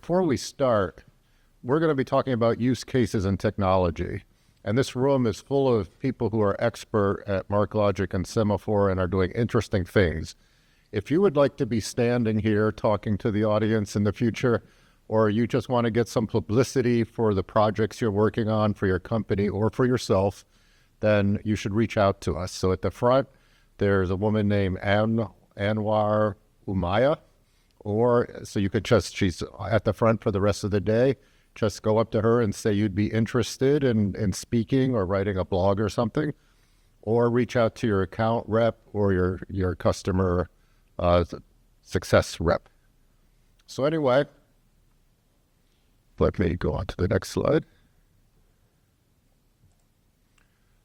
before we start, we're going to be talking about use cases and technology. And this room is full of people who are expert at MarkLogic and Semaphore and are doing interesting things. If you would like to be standing here talking to the audience in the future, or you just want to get some publicity for the projects you're working on for your company or for yourself, then you should reach out to us. So at the front, there's a woman named Anwar Umayya, so you could she's at the front for the rest of the day. Just go up to her and say you'd be interested in speaking or writing a blog or something, or reach out to your account rep or your customer success rep. So anyway, let me go on to the next slide.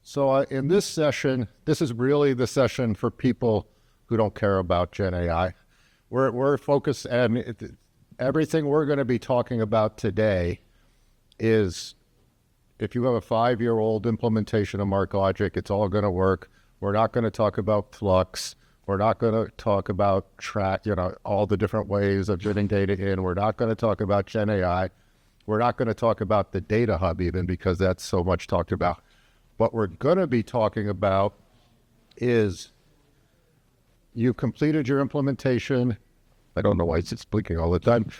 So in this session, this is really the session for people who don't care about Gen AI. We're focused, and everything we're going to be talking about today is if you have a 5-year-old implementation of MarkLogic, it's all going to work. We're not going to talk about Flux. We're not going to talk about all the different ways of getting data in. We're not going to talk about Gen AI. We're not going to talk about the data hub even, because that's so much talked about. What we're going to be talking about is you've completed your implementation. I don't know why it's blinking all the time.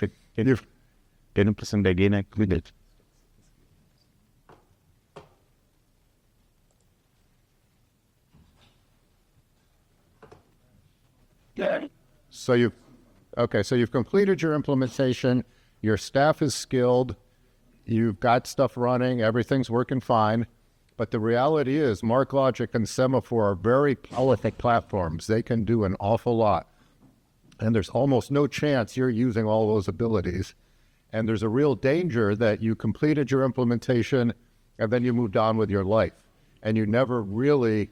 So you've completed your implementation. Your staff is skilled. You've got stuff running. Everything's working fine. But the reality is MarkLogic and Semaphore are very powerful platforms. They can do an awful lot. And there's almost no chance you're using all those abilities. And there's a real danger that you completed your implementation and then you moved on with your life. And you never really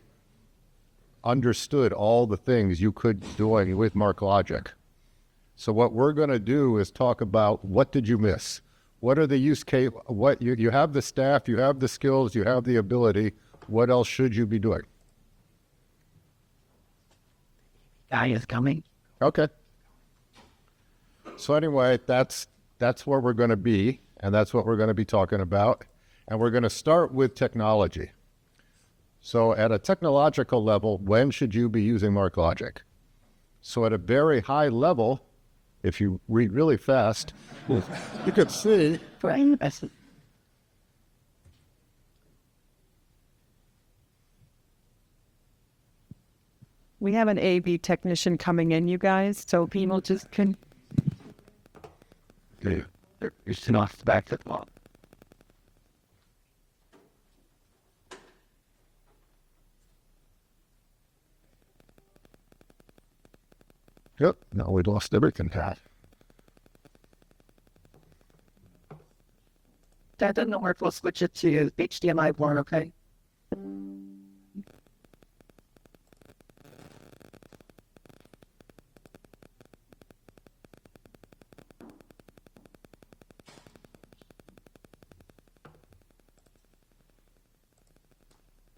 understood all the things you could be doing with MarkLogic. So what we're going to do is talk about what did you miss? What are the use case? What you have the staff, you have the skills, you have the ability. What else should you be doing? Guy is coming. Okay. So anyway, that's where we're going to be, and that's what we're going to be talking about. And we're going to start with technology. So at a technological level, when should you be using MarkLogic? So at a very high level, if you read really fast, you could see. We have an A/B technician coming in, you guys, so people just can. You're not back to the wall. Yep, now we lost everything. That doesn't work. We'll switch it to HDMI port, okay?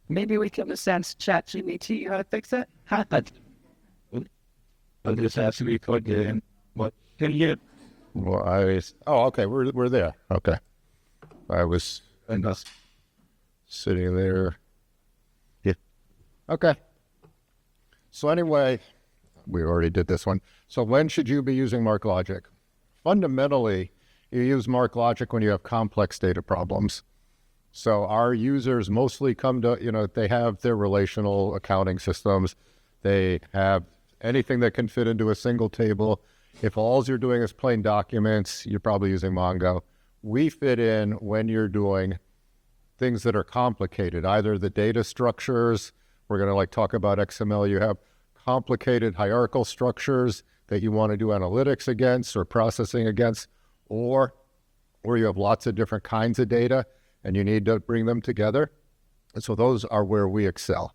Maybe we can sense ChatGPT how to fix it. I'll just have to record it. What can you? Well, okay, we're there. Okay. I was sitting there. Yeah. Okay. So anyway, we already did this one. So when should you be using MarkLogic? Fundamentally, you use MarkLogic when you have complex data problems. So our users mostly come to, they have their relational accounting systems. They have anything that can fit into a single table. If all you're doing is plain documents, you're probably using Mongo. We fit in when you're doing things that are complicated, either the data structures, we're going to talk about XML, you have complicated hierarchical structures that you want to do analytics against or processing against, or where you have lots of different kinds of data and you need to bring them together. And so those are where we excel.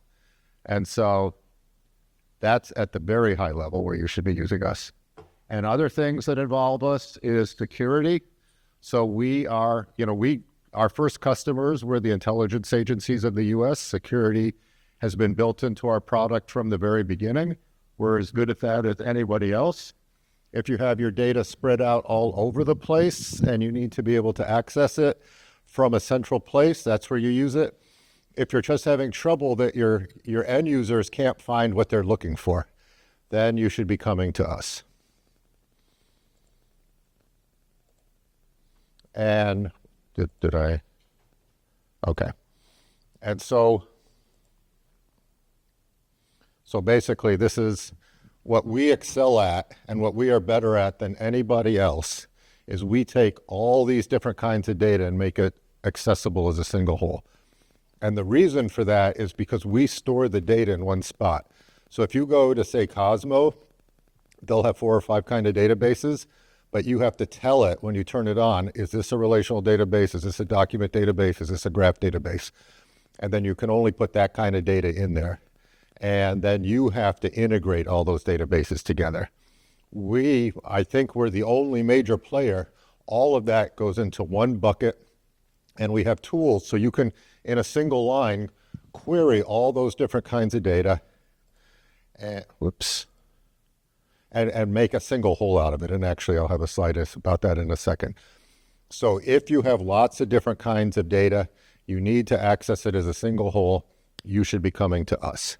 And so that's at the very high level where you should be using us. And other things that involve us is security. So we are, our first customers were the intelligence agencies of the U.S. Security has been built into our product from the very beginning. We're as good at that as anybody else. If you have your data spread out all over the place and you need to be able to access it from a central place, that's where you use it. If you're just having trouble that your end users can't find what they're looking for, then you should be coming to us. And did I? Okay. And so basically this is what we excel at, and what we are better at than anybody else is we take all these different kinds of data and make it accessible as a single whole. And the reason for that is because we store the data in one spot. So if you go to, say, Cosmo, they'll have 4 or 5 kind of databases, but you have to tell it when you turn it on, is this a relational database? Is this a document database? Is this a graph database? And then you can only put that kind of data in there. And then you have to integrate all those databases together. I think we're the only major player. All of that goes into one bucket, and we have tools so you can, in a single line, query all those different kinds of data and make a single whole out of it. And actually, I'll have a slide about that in a second. So if you have lots of different kinds of data, you need to access it as a single whole, you should be coming to us.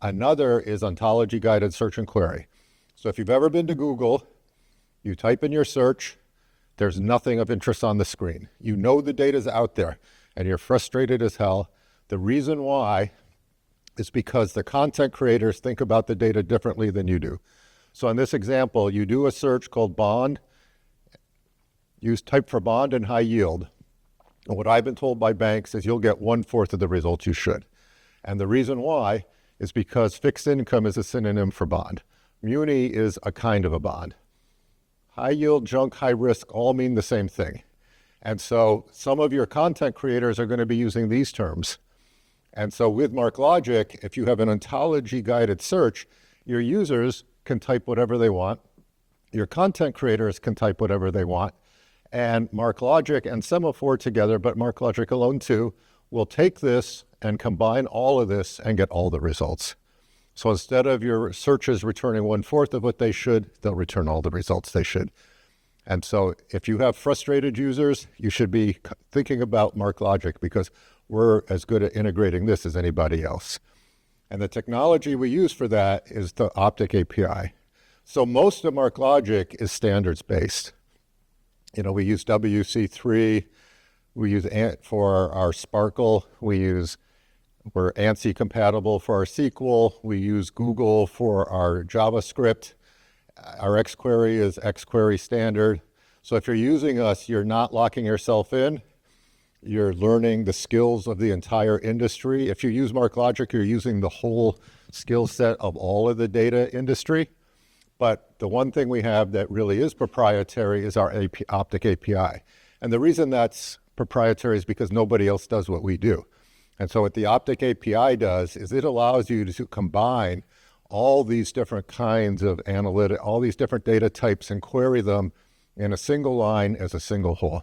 Another is ontology-guided search and query. So if you've ever been to Google, you type in your search, there's nothing of interest on the screen. You know the data's out there, and you're frustrated as hell. The reason why is because the content creators think about the data differently than you do. So in this example, you do a search called bond, type for bond and high yield. And what I've been told by banks is you'll get 1/4 of the results you should. And the reason why is because fixed income is a synonym for bond. Muni is a kind of a bond. High yield, junk, high risk all mean the same thing. And so some of your content creators are going to be using these terms. And so with MarkLogic, if you have an ontology-guided search, your users can type whatever they want. Your content creators can type whatever they want. And MarkLogic and Semaphore together, but MarkLogic alone too, will take this and combine all of this and get all the results. So instead of your searches returning 1/4 of what they should, they'll return all the results they should. And so if you have frustrated users, you should be thinking about MarkLogic, because we're as good at integrating this as anybody else. And the technology we use for that is the Optic API. So most of MarkLogic is standards-based. We use WC3, we use Ant for our Sparkle, we're ANSI compatible for our SQL, we use Google for our JavaScript, our xQuery is xQuery standard. So if you're using us, you're not locking yourself in, you're learning the skills of the entire industry. If you use MarkLogic, you're using the whole skill set of all of the data industry. But the one thing we have that really is proprietary is our Optic API. And the reason that's proprietary is because nobody else does what we do. And so what the Optic API does is it allows you to combine all these different kinds of all these different data types and query them in a single line as a single whole.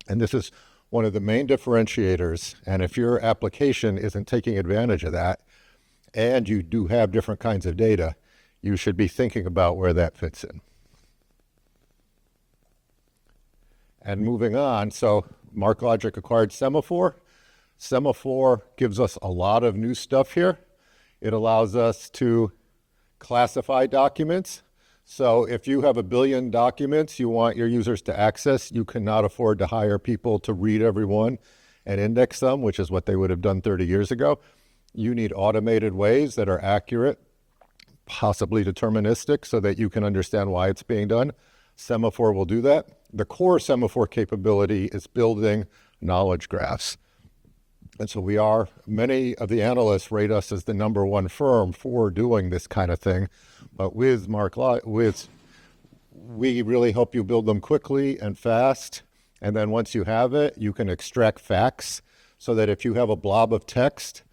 And this is one of the main differentiators. And if your application isn't taking advantage of that, and you do have different kinds of data, you should be thinking about where that fits in. And moving on, so MarkLogic acquired Semaphore. Semaphore gives us a lot of new stuff here. It allows us to classify documents. So if you have 1 billion documents you want your users to access, you cannot afford to hire people to read every one and index them, which is what they would have done 30 years ago. You need automated ways that are accurate, possibly deterministic, so that you can understand why it's being done. Semaphore will do that. The core Semaphore capability is building knowledge graphs. And so many of the analysts rate us as the #1 firm for doing this kind of thing. But with we really help you build them quickly and fast. And then once you have it, you can extract facts, so that if you have a blob of text,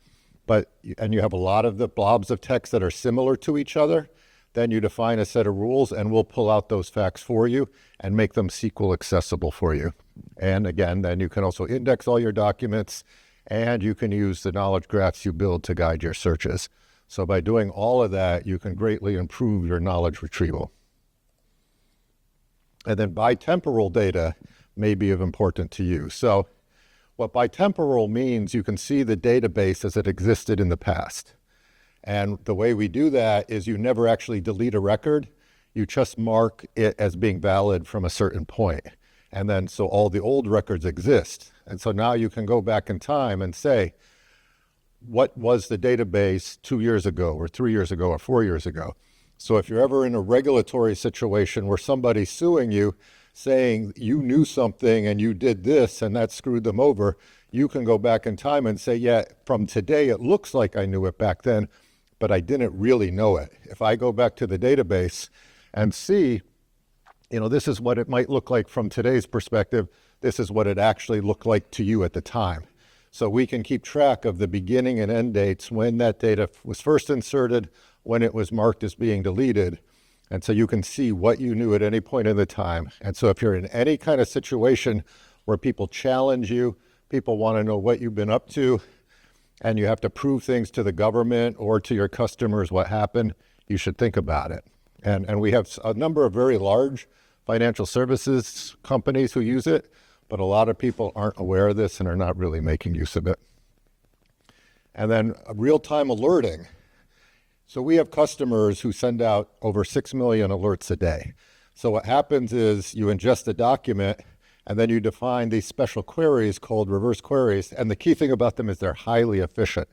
and you have a lot of the blobs of text that are similar to each other, then you define a set of rules and we'll pull out those facts for you and make them SQL accessible for you. And again, then you can also index all your documents, and you can use the knowledge graphs you build to guide your searches. So by doing all of that, you can greatly improve your knowledge retrieval. And then bitemporal data may be of importance to you. So what bitemporal means, you can see the database as it existed in the past. And the way we do that is you never actually delete a record. You just mark it as being valid from a certain point. And then so all the old records exist. And so now you can go back in time and say, what was the database 2 years ago or 3 years ago or 4 years ago? So if you're ever in a regulatory situation where somebody's suing you, saying you knew something and you did this and that screwed them over, you can go back in time and say, yeah, from today it looks like I knew it back then, but I didn't really know it. If I go back to the database and see, this is what it might look like from today's perspective, this is what it actually looked like to you at the time. So we can keep track of the beginning and end dates, when that data was first inserted, when it was marked as being deleted. And so you can see what you knew at any point in the time. And so if you're in any kind of situation where people challenge you, people want to know what you've been up to, and you have to prove things to the government or to your customers what happened, you should think about it. And we have a number of very large financial services companies who use it, but a lot of people aren't aware of this and are not really making use of it. And then real-time alerting. So we have customers who send out over 6 million alerts a day. So what happens is you ingest a document and then you define these special queries called reverse queries. And the key thing about them is they're highly efficient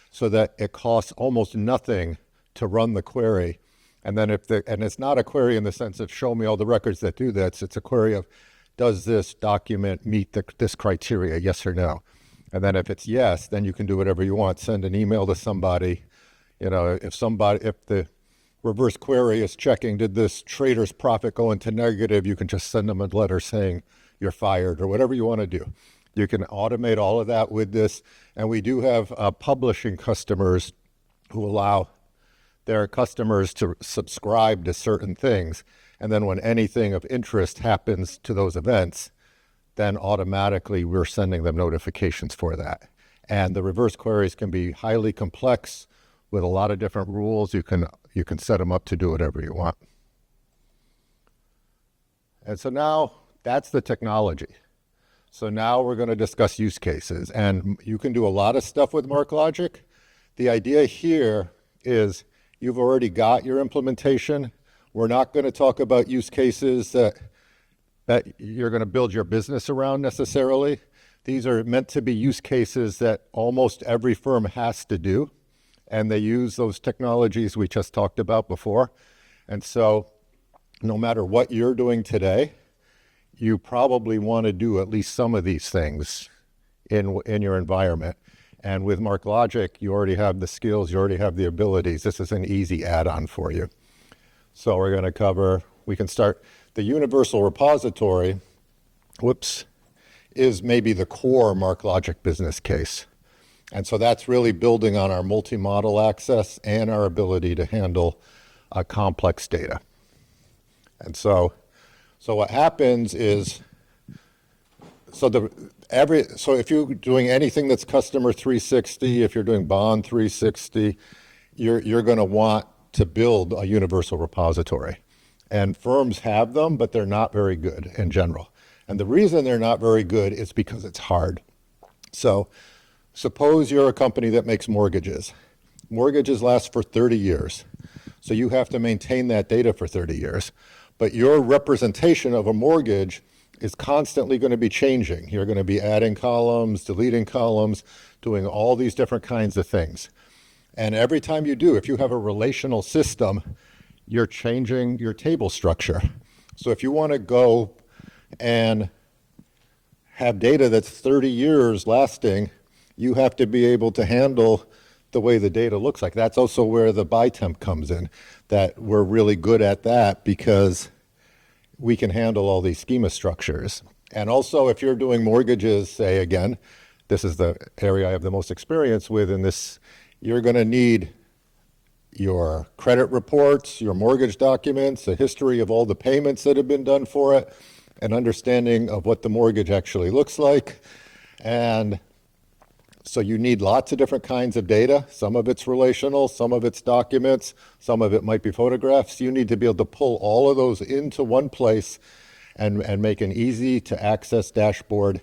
so that it costs almost nothing to run the query. And then and it's not a query in the sense of show me all the records that do this. It's a query of, does this document meet this criteria, yes or no? And then if it's yes, then you can do whatever you want. Send an email to somebody. If the reverse query is checking, did this trader's profit go into negative, you can just send them a letter saying you're fired or whatever you want to do. You can automate all of that with this. And we do have publishing customers who allow their customers to subscribe to certain things. And then when anything of interest happens to those events, then automatically we're sending them notifications for that. And the reverse queries can be highly complex with a lot of different rules. You can set them up to do whatever you want. And so now that's the technology. So now we're going to discuss use cases. And you can do a lot of stuff with MarkLogic. The idea here is you've already got your implementation. We're not going to talk about use cases that you're going to build your business around necessarily. These are meant to be use cases that almost every firm has to do. And they use those technologies we just talked about before. And so no matter what you're doing today, you probably want to do at least some of these things in your environment. And with MarkLogic, you already have the skills, you already have the abilities. This is an easy add-on for you. So we're going to we can start the universal repository, is maybe the core MarkLogic business case. And so that's really building on our multi-model access and our ability to handle complex data. And so what happens is, so if you're doing anything that's customer 360, if you're doing bond 360, you're going to want to build a universal repository. And firms have them, but they're not very good in general. And the reason they're not very good is because it's hard. So suppose you're a company that makes mortgages. Mortgages last for 30 years. So you have to maintain that data for 30 years. But your representation of a mortgage is constantly going to be changing. You're going to be adding columns, deleting columns, doing all these different kinds of things. And every time you do, if you have a relational system, you're changing your table structure. So if you want to go and have data that's 30 years lasting, you have to be able to handle the way the data looks like. That's also where the bitemp comes in, that we're really good at that because we can handle all these schema structures. And also if you're doing mortgages, say again, this is the area I have the most experience with in this, you're going to need your credit reports, your mortgage documents, a history of all the payments that have been done for it, an understanding of what the mortgage actually looks like. And so you need lots of different kinds of data. Some of it's relational, some of it's documents, some of it might be photographs. You need to be able to pull all of those into one place and make an easy to access dashboard.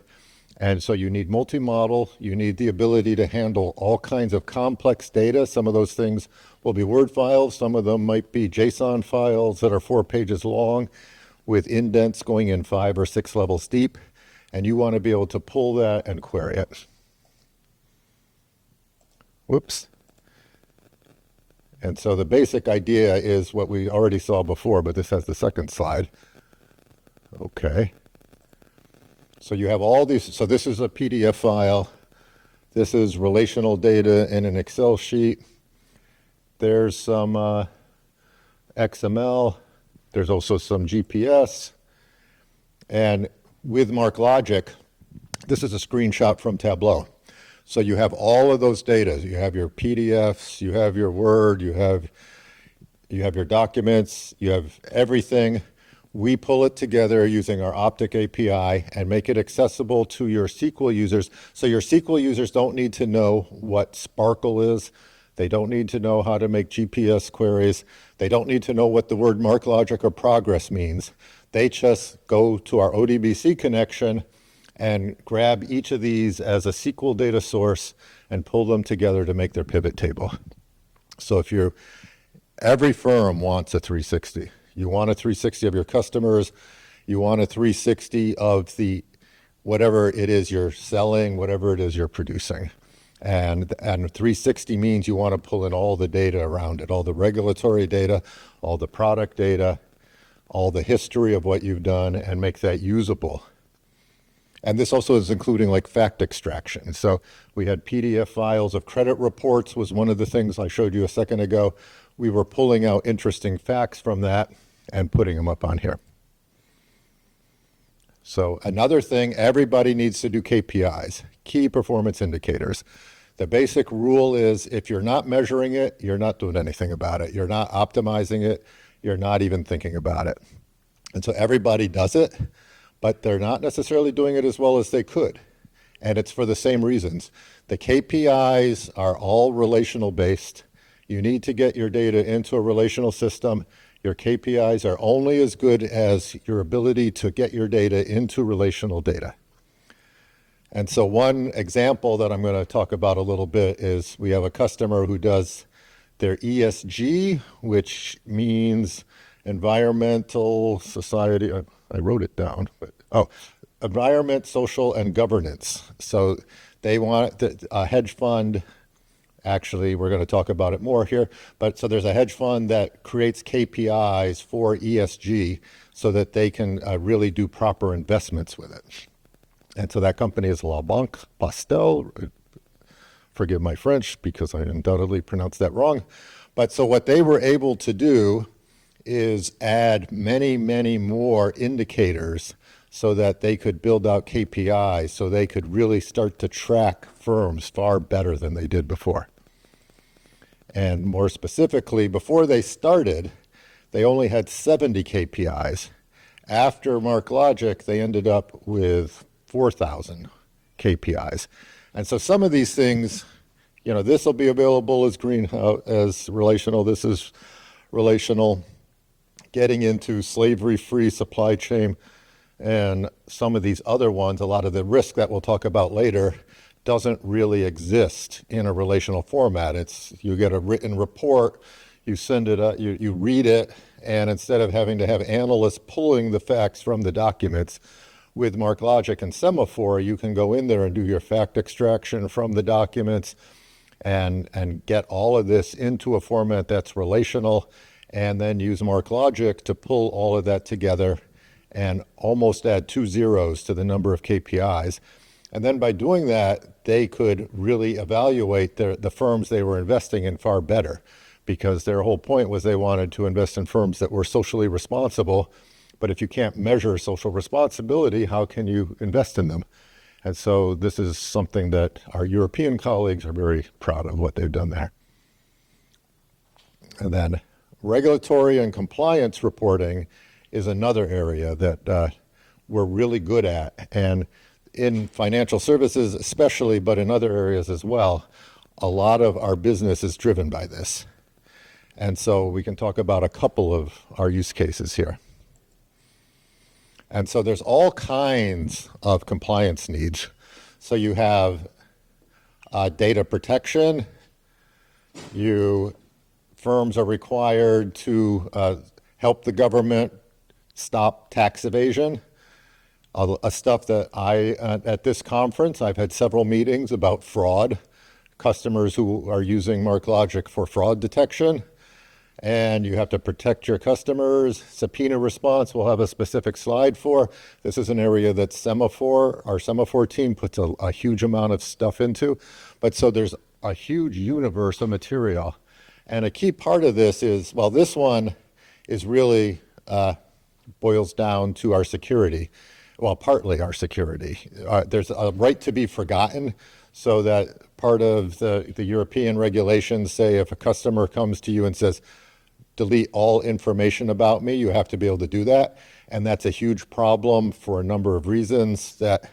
And so you need multi-model, you need the ability to handle all kinds of complex data. Some of those things will be Word files, some of them might be JSON files that are 4 pages long with indents going in 5 or 6 levels deep. And you want to be able to pull that and query it. Whoops. And so the basic idea is what we already saw before, but this has the second slide. Okay. So you have all these, so this is a PDF file. This is relational data in an Excel sheet. There's some XML. There's also some GPS. And with MarkLogic, this is a screenshot from Tableau. So you have all of those data. You have your PDFs, you have your Word, you have your documents, you have everything. We pull it together using our Optic API and make it accessible to your SQL users. So your SQL users don't need to know what Sparkle is. They don't need to know how to make GPS queries. They don't need to know what the word MarkLogic or Progress means. They just go to our ODBC connection and grab each of these as a SQL data source and pull them together to make their pivot table. So every firm wants a 360. You want a 360 of your customers. You want a 360 of whatever it is you're selling, whatever it is you're producing. And 360 means you want to pull in all the data around it, all the regulatory data, all the product data, all the history of what you've done, and make that usable. And this also is including like fact extraction. So we had PDF files of credit reports was one of the things I showed you a second ago. We were pulling out interesting facts from that and putting them up on here. So another thing, everybody needs to do KPIs, key performance indicators. The basic rule is if you're not measuring it, you're not doing anything about it. You're not optimizing it. You're not even thinking about it. And so everybody does it, but they're not necessarily doing it as well as they could. And it's for the same reasons. The KPIs are all relational based. You need to get your data into a relational system. Your KPIs are only as good as your ability to get your data into relational data. And so one example that I'm going to talk about a little bit is we have a customer who does their ESG, which means environmental, society, I wrote it down, but environment, social, and governance. So they want a hedge fund. Actually, we're going to talk about it more here. But so there's a hedge fund that creates KPIs for ESG so that they can really do proper investments with it. And so that company is La Banque Pastel. Forgive my French because I undoubtedly pronounced that wrong. But so what they were able to do is add many, many more indicators so that they could build out KPIs, so they could really start to track firms far better than they did before. And more specifically, before they started, they only had 70 KPIs. After MarkLogic, they ended up with 4,000 KPIs. And so some of these things, this will be available as greenhouse, as relational. This is relational. Getting into slavery-free supply chain and some of these other ones, a lot of the risk that we'll talk about later doesn't really exist in a relational format. You get a written report, you send it up, you read it, and instead of having to have analysts pulling the facts from the documents, with MarkLogic and Semaphore, you can go in there and do your fact extraction from the documents and get all of this into a format that's relational, and then use MarkLogic to pull all of that together and almost add 2 zeros to the number of KPIs. And then by doing that, they could really evaluate the firms they were investing in far better, because their whole point was they wanted to invest in firms that were socially responsible. But if you can't measure social responsibility, how can you invest in them? And so this is something that our European colleagues are very proud of what they've done there. And then regulatory and compliance reporting is another area that we're really good at. And in financial services especially, but in other areas as well, a lot of our business is driven by this. And so we can talk about a couple of our use cases here. And so there's all kinds of compliance needs. So you have data protection. Firms are required to help the government stop tax evasion. Stuff that at this conference, I've had several meetings about fraud, customers who are using MarkLogic for fraud detection. And you have to protect your customers. Subpoena response, we'll have a specific slide for. This is an area that our Semaphore team puts a huge amount of stuff into. But so there's a huge universe of material. And a key part of this is, well, this one is really boils down to our security. Well, partly our security. There's a right to be forgotten, so that part of the European regulations say if a customer comes to you and says, delete all information about me, you have to be able to do that. And that's a huge problem for a number of reasons, that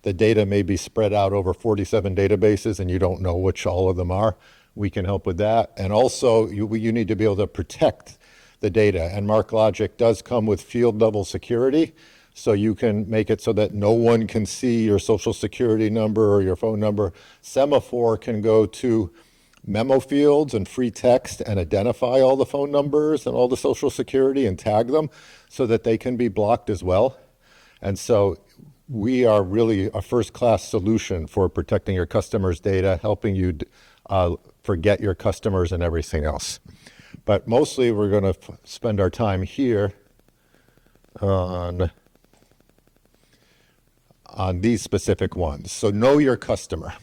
the data may be spread out over 47 databases and you don't know which all of them are. We can help with that. And also, you need to be able to protect the data. And MarkLogic does come with field level security. So you can make it so that no one can see your social security number or your phone number. Semaphore can go to memo fields and free text and identify all the phone numbers and all the social security and tag them so that they can be blocked as well. And so we are really a first-class solution for protecting your customers' data, helping you forget your customers and everything else. But mostly we're going to spend our time here on these specific ones. So know your customer.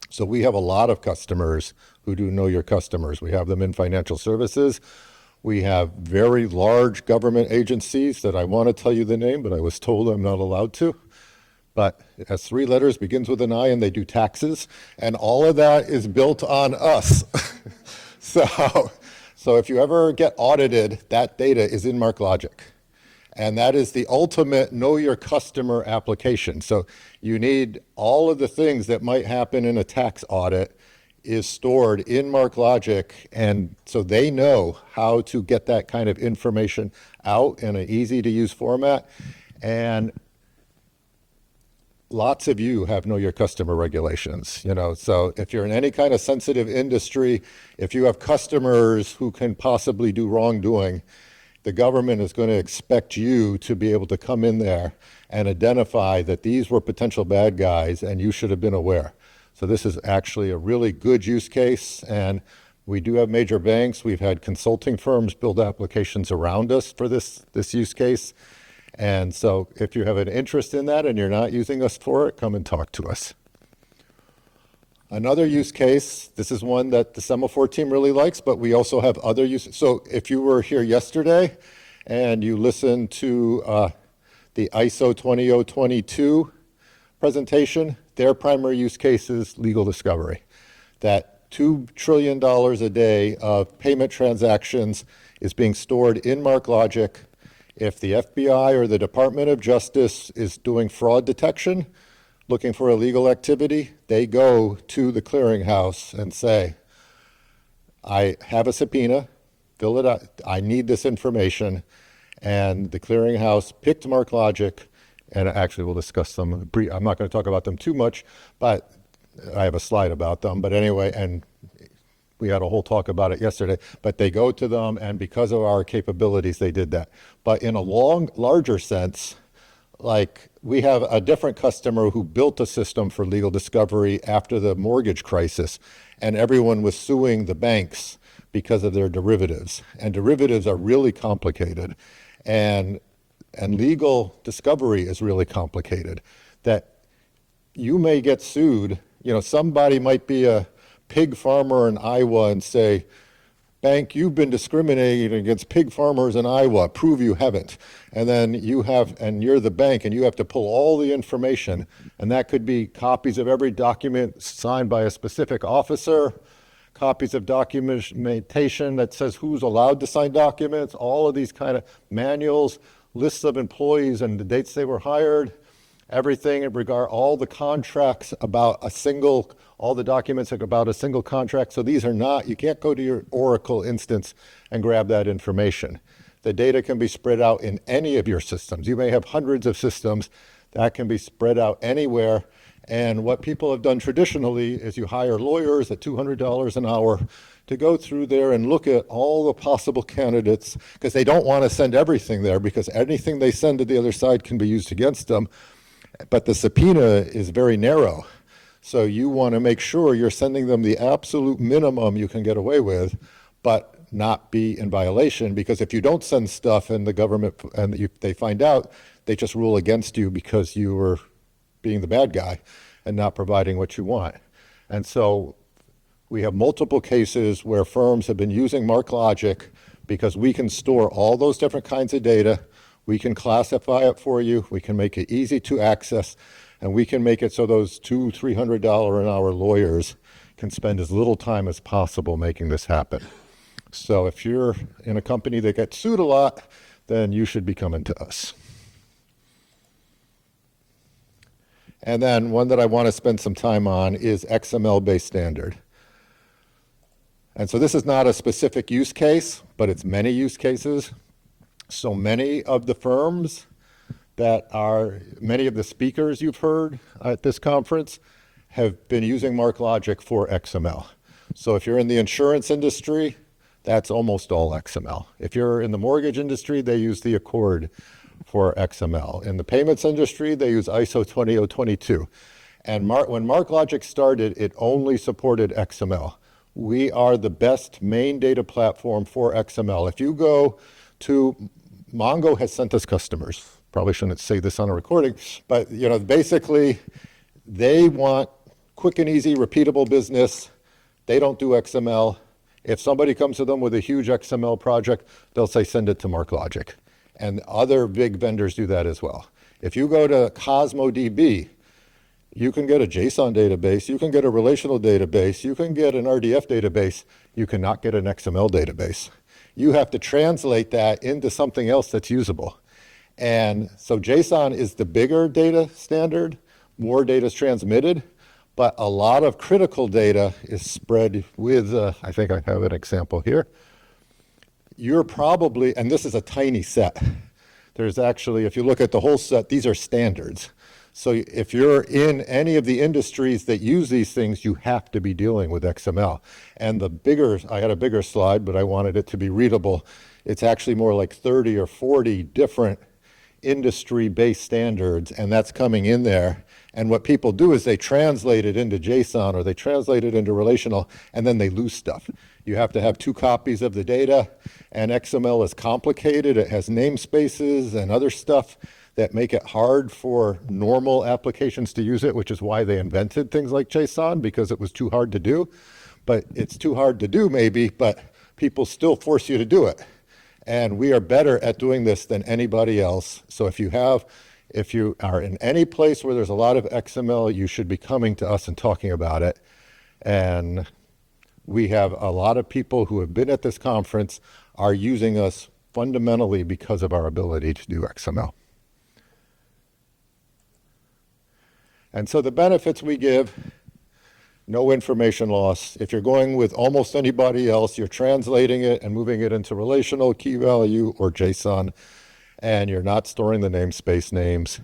So we have a lot of customers who do know your customers. We have them in financial services. We have very large government agencies that I want to tell you the name, but I was told I'm not allowed to. But it has 3 letters, begins with an I, and they do taxes. And all of that is built on us. So if you ever get audited, that data is in MarkLogic. And that is the ultimate know your customer application. So you need all of the things that might happen in a tax audit is stored in MarkLogic, and so they know how to get that kind of information out in an easy to use format. And lots of you have know your customer regulations, so if you're in any kind of sensitive industry, if you have customers who can possibly do wrongdoing, the government is going to expect you to be able to come in there and identify that these were potential bad guys and you should have been aware. So this is actually a really good use case, and we do have major banks. We've had consulting firms build applications around us for this use case. And so if you have an interest in that and you're not using us for it, come and talk to us. Another use case, this is one that the Semaphore team really likes, but we also have other uses. So if you were here yesterday and you listened to the ISO 20022 presentation, their primary use case is legal discovery. That $2 trillion a day of payment transactions is being stored in MarkLogic. If the FBI or the Department of Justice is doing fraud detection, looking for illegal activity, they go to the clearinghouse and say, I have a subpoena, fill it out, I need this information. And the clearinghouse picked MarkLogic, and actually we'll discuss them. I'm not going to talk about them too much, but I have a slide about them. But anyway, and we had a whole talk about it yesterday, but they go to them, and because of our capabilities, they did that. But in a larger sense, like we have a different customer who built a system for legal discovery after the mortgage crisis, and everyone was suing the banks because of their derivatives. And derivatives are really complicated, and legal discovery is really complicated. That you may get sued, somebody might be a pig farmer in Iowa and say, bank, you've been discriminating against pig farmers in Iowa, prove you haven't. And then you're the bank, and you have to pull all the information, and that could be copies of every document signed by a specific officer, copies of documentation that says who's allowed to sign documents, all of these kind of manuals, lists of employees and the dates they were hired, everything in regard, all the contracts about all the documents about a single contract. So these are not, you can't go to your Oracle instance and grab that information. The data can be spread out in any of your systems. You may have hundreds of systems that can be spread out anywhere. And what people have done traditionally is you hire lawyers at $200 an hour to go through there and look at all the possible candidates, because they don't want to send everything there, because anything they send to the other side can be used against them. But the subpoena is very narrow. So you want to make sure you're sending them the absolute minimum you can get away with, but not be in violation, because if you don't send stuff and the government, and they find out, they just rule against you because you were being the bad guy and not providing what you want. And so we have multiple cases where firms have been using MarkLogic because we can store all those different kinds of data, we can classify it for you, we can make it easy to access, and we can make it so those $200-300 an hour lawyers can spend as little time as possible making this happen. So if you're in a company that gets sued a lot, then you should be coming to us. And then one that I want to spend some time on is XML-based standard. And so this is not a specific use case, but it's many use cases. So many of the firms many of the speakers you've heard at this conference have been using MarkLogic for XML. So if you're in the insurance industry, that's almost all XML. If you're in the mortgage industry, they use the Accord for XML. In the payments industry, they use ISO 20022. And when MarkLogic started, it only supported XML. We are the best main data platform for XML. If you go to, Mongo has sent us customers. Probably shouldn't say this on a recording, but basically they want quick and easy, repeatable business. They don't do XML. If somebody comes to them with a huge XML project, they'll say, send it to MarkLogic. And other big vendors do that as well. If you go to CosmoDB, you can get a JSON database, you can get a relational database, you can get an RDF database, you cannot get an XML database. You have to translate that into something else that's usable. And so JSON is the bigger data standard, more data is transmitted, but a lot of critical data is spread with, I think I have an example here. You're probably, and this is a tiny set. There's actually, if you look at the whole set, these are standards. So if you're in any of the industries that use these things, you have to be dealing with XML. And I had a bigger slide, but I wanted it to be readable. It's actually more like 30 or 40 different industry-based standards, and that's coming in there. And what people do is they translate it into JSON or they translate it into relational, and then they lose stuff. You have to have 2 copies of the data, and XML is complicated. It has namespaces and other stuff that make it hard for normal applications to use it, which is why they invented things like JSON, because it was too hard to do. But it's too hard to do maybe, but people still force you to do it. And we are better at doing this than anybody else. So if you are in any place where there's a lot of XML, you should be coming to us and talking about it. And we have a lot of people who have been at this conference are using us fundamentally because of our ability to do XML. And so the benefits we give: no information loss. If you're going with almost anybody else, you're translating it and moving it into relational, key value, or JSON, and you're not storing the namespace names.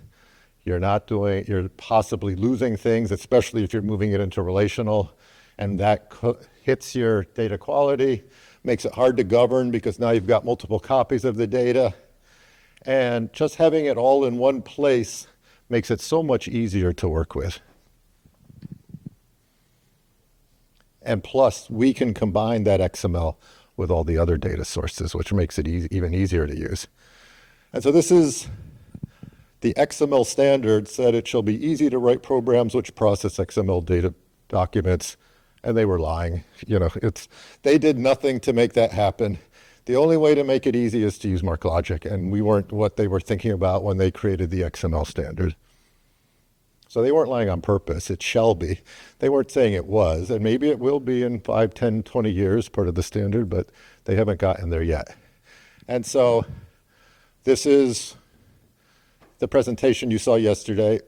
You're possibly losing things, especially if you're moving it into relational, and that hits your data quality, makes it hard to govern because now you've got multiple copies of the data. And just having it all in one place makes it so much easier to work with. And plus, we can combine that XML with all the other data sources, which makes it even easier to use. And so this is the XML standard said it shall be easy to write programs which process XML data documents, and they were lying. They did nothing to make that happen. The only way to make it easy is to use MarkLogic, and we weren't what they were thinking about when they created the XML standard. So they weren't lying on purpose. It shall be. They weren't saying it was, and maybe it will be in 5, 10, 20 years, part of the standard, but they haven't gotten there yet. And so this is the presentation you saw yesterday.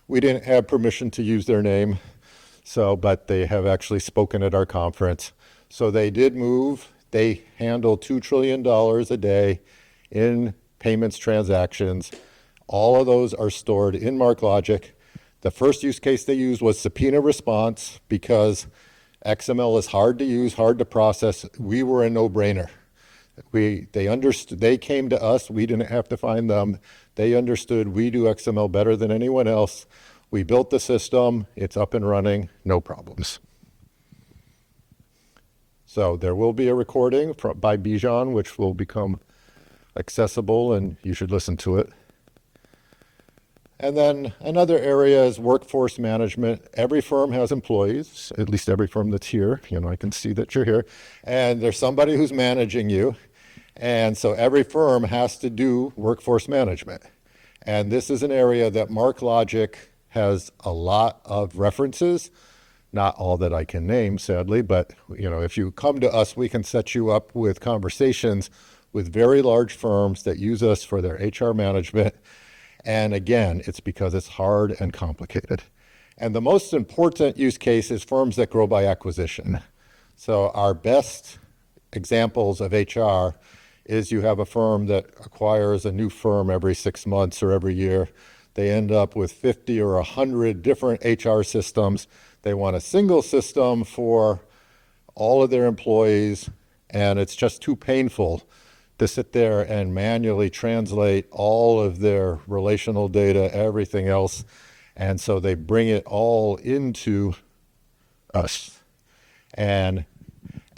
We didn't have permission to use their name, but they have actually spoken at our conference. So they did move. They handle $2 trillion a day in payments transactions. All of those are stored in MarkLogic. The first use case they used was subpoena response because XML is hard to use, hard to process. We were a no-brainer. They understood. They came to us. We didn't have to find them. They understood we do XML better than anyone else. We built the system. It's up and running. No problems. So there will be a recording by Bijan, which will become accessible, and you should listen to it. And then another area is workforce management. Every firm has employees, at least every firm that's here. You know, I can see that you're here. And there's somebody who's managing you. And so every firm has to do workforce management. And this is an area that MarkLogic has a lot of references. Not all that I can name, sadly, but you know, if you come to us, we can set you up with conversations with very large firms that use us for their HR management. And again, it's because it's hard and complicated. And the most important use case is firms that grow by acquisition. So our best examples of HR is you have a firm that acquires a new firm every 6 months or every year. They end up with 50 or 100 different HR systems. They want a single system for all of their employees, and it's just too painful to sit there and manually translate all of their relational data, everything else. And so they bring it all into us. And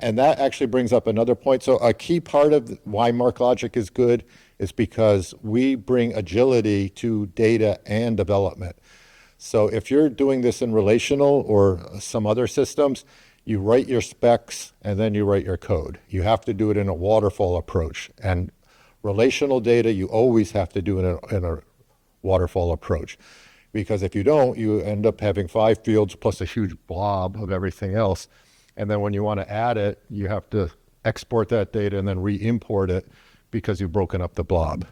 that actually brings up another point. So a key part of why MarkLogic is good is because we bring agility to data and development. So if you're doing this in relational or some other systems, you write your specs and then you write your code. You have to do it in a waterfall approach. And relational data, you always have to do it in a waterfall approach. Because if you don't, you end up having 5 fields plus a huge blob of everything else. And then when you want to add it, you have to export that data and then re-import it because you've broken up the blob.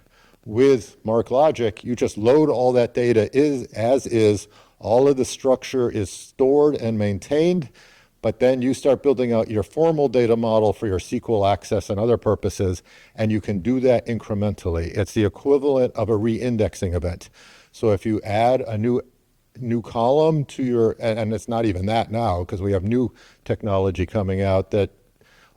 With MarkLogic, you just load all that data as is. All of the structure is stored and maintained, but then you start building out your formal data model for your SQL access and other purposes, and you can do that incrementally. It's the equivalent of a re-indexing event. So if you add a new column to your, and it's not even that now because we have new technology coming out that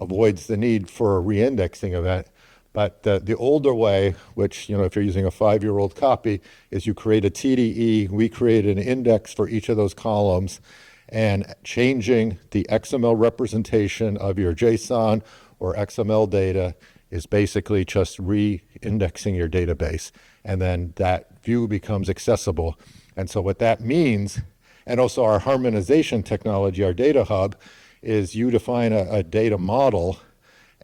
avoids the need for a re-indexing event. But the older way, which, you know, if you're using a 5-year-old copy, is you create a TDE. We create an index for each of those columns, and changing the XML representation of your JSON or XML data is basically just re-indexing your database. And then that view becomes accessible. And so what that means, and also our harmonization technology, our data hub, is you define a data model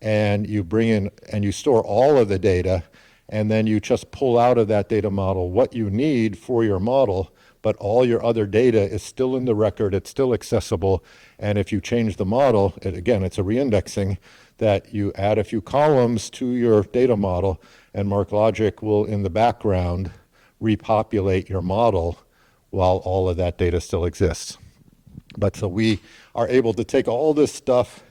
and you bring in and you store all of the data, and then you just pull out of that data model what you need for your model, but all your other data is still in the record, it's still accessible. And if you change the model, again, it's a reindexing, that you add a few columns to your data model, and MarkLogic will, in the background, repopulate your model while all of that data still exists. But so we are able to take all this stuff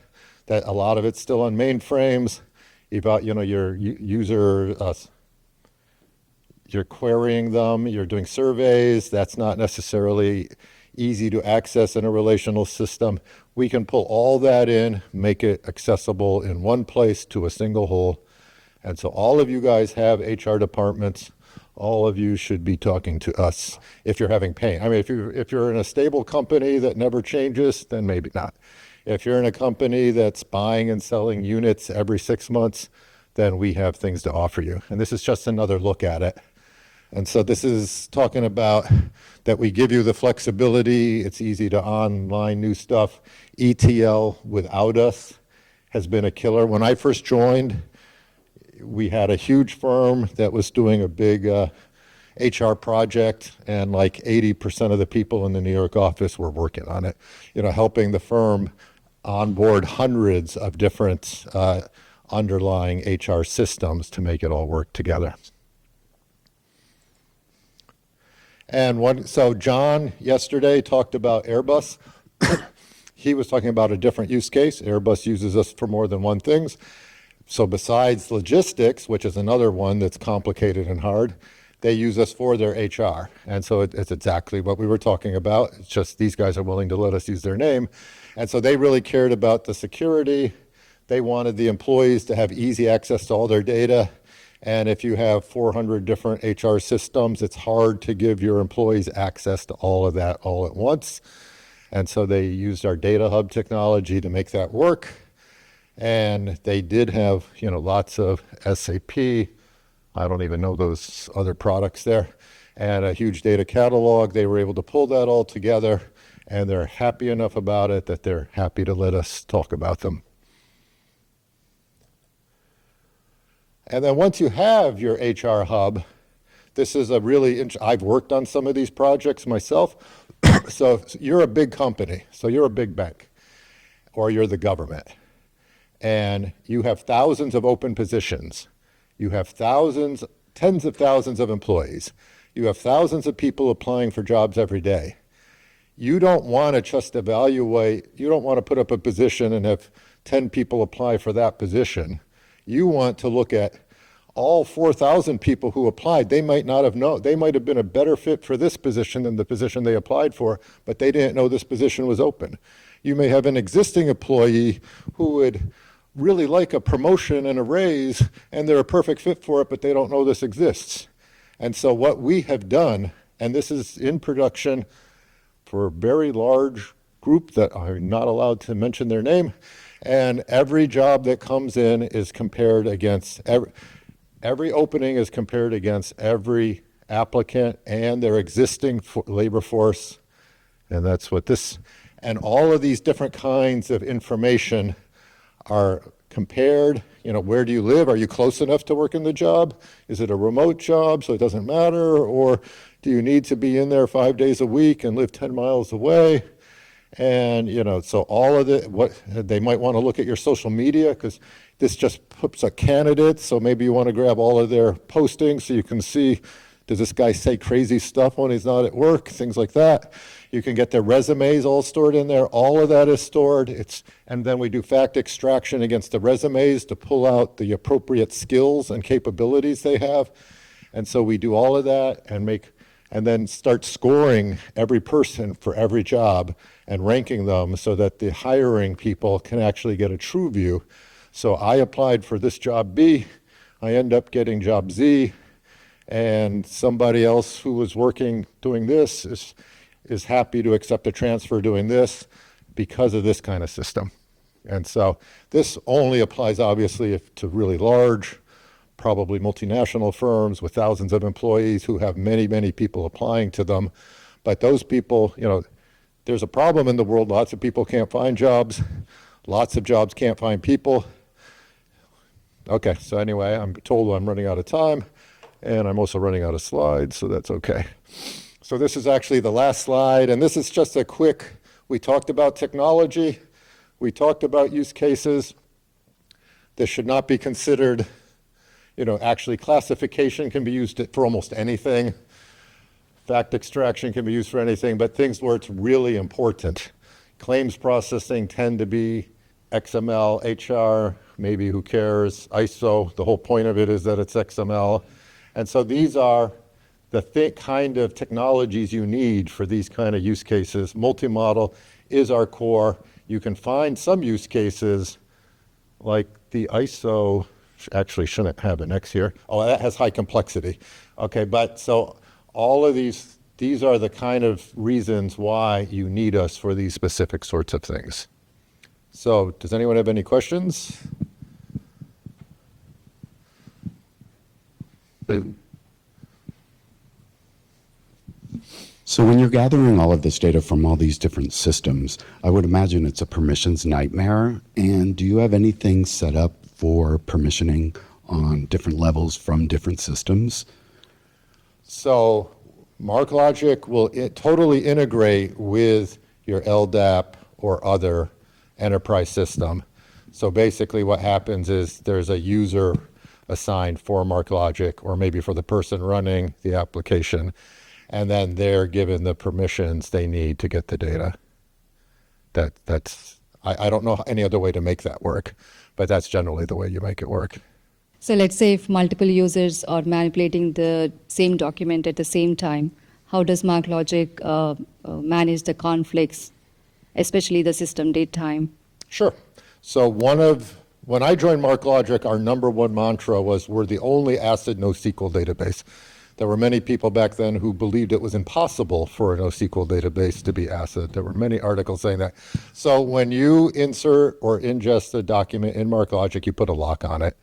that a lot of it's still on mainframes, about, you know, your user, you're querying them, you're doing surveys, that's not necessarily easy to access in a relational system. We can pull all that in, make it accessible in one place to a single whole. And so all of you guys have HR departments. All of you should be talking to us if you're having pain. I mean, if you're in a stable company that never changes, then maybe not. If you're in a company that's buying and selling units every 6 months, then we have things to offer you. And this is just another look at it. And so this is talking about that we give you the flexibility. It's easy to online new stuff. ETL without us has been a killer. When I first joined, we had a huge firm that was doing a big HR project, and like 80% of the people in the New York office were working on it, you know, helping the firm onboard hundreds of different underlying HR systems to make it all work together. And so John yesterday talked about Airbus. He was talking about a different use case. Airbus uses us for more than one thing. So besides logistics, which is another one that's complicated and hard, they use us for their HR. And so it's exactly what we were talking about. It's just these guys are willing to let us use their name. And so they really cared about the security. They wanted the employees to have easy access to all their data. And if you have 400 different HR systems, it's hard to give your employees access to all of that all at once. And so they used our data hub technology to make that work. And they did have, lots of SAP. I don't even know those other products there. And a huge data catalog. They were able to pull that all together, and they're happy enough about it that they're happy to let us talk about them. And then once you have your HR hub, this is a really, I've worked on some of these projects myself. So you're a big company, so you're a big bank, or you're the government, and you have thousands of open positions. You have thousands, tens of thousands of employees. You have thousands of people applying for jobs every day. You don't want to just evaluate, you don't want to put up a position and have 10 people apply for that position. You want to look at all 4,000 people who applied. They might not have known, they might have been a better fit for this position than the position they applied for, but they didn't know this position was open. You may have an existing employee who would really like a promotion and a raise, and they're a perfect fit for it, but they don't know this exists. And so what we have done, and this is in production for a very large group that I'm not allowed to mention their name, and every job that comes in is compared against, every opening is compared against every applicant and their existing labor force. And that's what this, and all of these different kinds of information are compared. Where do you live? Are you close enough to work in the job? Is it a remote job so it doesn't matter? Or do you need to be in there 5 days a week and live 10 miles away? And, so all of what they might want to look at your social media, because this just puts a candidate. So maybe you want to grab all of their postings so you can see, does this guy say crazy stuff when he's not at work? Things like that. You can get their resumes all stored in there. All of that is stored. And then we do fact extraction against the resumes to pull out the appropriate skills and capabilities they have. And so we do all of that and then start scoring every person for every job and ranking them so that the hiring people can actually get a true view. So I applied for this job B, I end up getting job Z, and somebody else who was working doing this is happy to accept a transfer doing this because of this kind of system. And so this only applies obviously to really large, probably multinational firms with thousands of employees who have many, many people applying to them. But those people, there's a problem in the world. Lots of people can't find jobs. Lots of jobs can't find people. Okay, so anyway, I'm told I'm running out of time, and I'm also running out of slides, so that's okay. So this is actually the last slide, and this is just a quick, we talked about technology, we talked about use cases. This should not be considered, actually classification can be used for almost anything. Fact extraction can be used for anything, but things where it's really important. Claims processing tend to be XML, HR, maybe who cares, ISO, the whole point of it is that it's XML. And so these are the kind of technologies you need for these kind of use cases. Multi-model is our core. You can find some use cases like the ISO, actually shouldn't have an X here. Oh, that has high complexity. Okay, but so all of these are the kind of reasons why you need us for these specific sorts of things. So does anyone have any questions? So when you're gathering all of this data from all these different systems, I would imagine it's a permissions nightmare. And do you have anything set up for permissioning on different levels from different systems? So MarkLogic will totally integrate with your LDAP or other enterprise system. So basically what happens is there's a user assigned for MarkLogic, or maybe for the person running the application, and then they're given the permissions they need to get the data. I don't know any other way to make that work, but that's generally the way you make it work. So let's say if multiple users are manipulating the same document at the same time, how does MarkLogic manage the conflicts, especially the system date time? Sure. So when I joined MarkLogic, our number one mantra was we're the only ACID NoSQL database. There were many people back then who believed it was impossible for a NoSQL database to be ACID. There were many articles saying that. So when you insert or ingest a document in MarkLogic, you put a lock on it.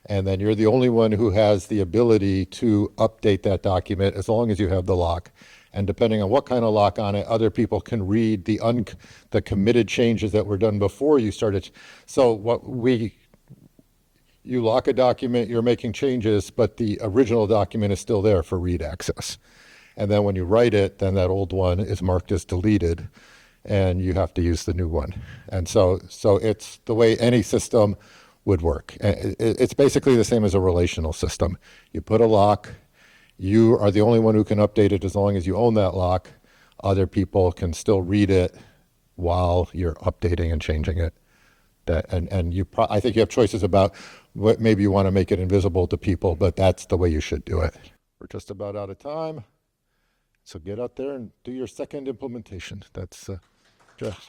And then you're the only one who has the ability to update that document as long as you have the lock. And depending on what kind of lock on it, other people can read the committed changes that were done before you started. So you lock a document, you're making changes, but the original document is still there for read access. And then when you write it, then that old one is marked as deleted, and you have to use the new one. And so it's the way any system would work. It's basically the same as a relational system. You put a lock, you are the only one who can update it as long as you own that lock. Other people can still read it while you're updating and changing it. I think you have choices about what maybe you want to make it invisible to people, but that's the way you should do it. We're just about out of time. So get out there and do your second implementation. That's just.